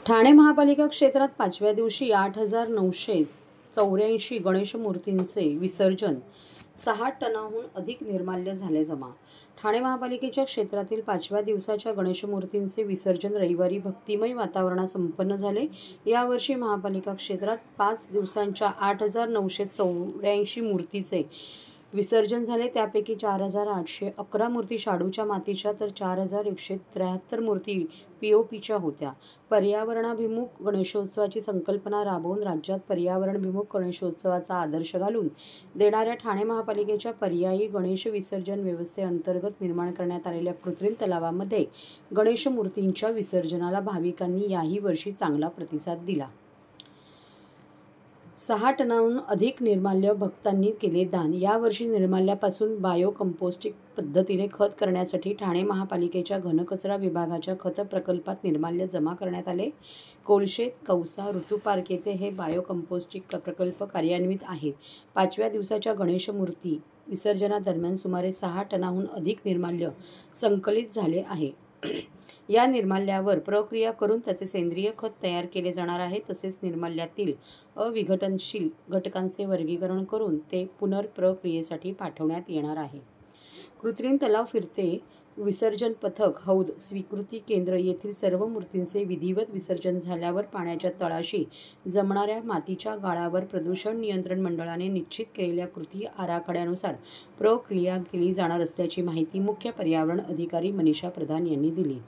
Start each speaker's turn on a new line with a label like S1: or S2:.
S1: ठाणे महापालिका क्षेत्रात 5व्या दिवशी 8,984 गणेश मूर्तींचे विसर्जन, 6 टनाहून अधिक निर्माल्य झाले जमा. ठाणे महापालिकेच्या क्षेत्रातील 5व्या दिवसाच्या गणेश मूर्तींचे विसर्जन रविवारी भक्तिमय वातावरणात संपन्न झाले. यावर्षी महापालिका क्षेत्रात 5 दिवसांच्या 8,984 मूर्तीचे विसर्जन झाले. त्यापैकी 4,811 मूर्ती शाडूच्या मातीच्या तर 4,173 मूर्ती पीओपीच्या होत्या. पर्यावरणाभिमुख गणेशोत्सवाची संकल्पना राबवून राज्यात पर्यावरणभिमुख गणेशोत्सवाचा आदर्श घालून देणाऱ्या ठाणे महापालिकेच्या पर्यायी गणेश विसर्जन व्यवस्थेअंतर्गत निर्माण करण्यात आलेल्या कृत्रिम तलावामध्ये गणेश मूर्तींच्या विसर्जनाला भाविकांनी याही वर्षी चांगला प्रतिसाद दिला. 6 टनाहून अधिक निर्माल्य भक्तांनी केले दान. यावर्षी निर्माल्यापासून बायो कंपोस्टिंग पद्धतीने खत करण्यासाठी ठाणे महापालिकेच्या घनकचरा विभागाच्या खत प्रकल्पात निर्माल्य जमा करण्यात आले. कोलशेत, कौसा, ऋतू पार्क येथे हे बायो कंपोस्टिंग प्रकल्प कार्यान्वित आहेत. 5व्या दिवसाच्या गणेश मूर्ती विसर्जनादरम्यान सुमारे 6 टनाहून अधिक निर्माल्य संकलित झाले आहे. या निर्माल्यावर प्रक्रिया करून त्याचे सेंद्रिय खत तयार केले जाणार आहे. तसेच निर्माल्यातील अविघटनशील घटकांचे वर्गीकरण करून ते पुनर्प्रक्रियेसाठी पाठवण्यात येणार आहे. कृत्रिम तलाव, फिरते विसर्जन पथक, हौद, स्वीकृती केंद्र येथील सर्व मूर्तींचे विधिवत विसर्जन झाल्यावर पाण्याच्या तळाशी जमणाऱ्या मातीच्या गाळावर प्रदूषण नियंत्रण मंडळाने निश्चित केलेल्या कृती आराखड्यानुसार प्रक्रिया केली जाणार असल्याची माहिती मुख्य पर्यावरण अधिकारी मनीषा प्रधान यांनी दिली.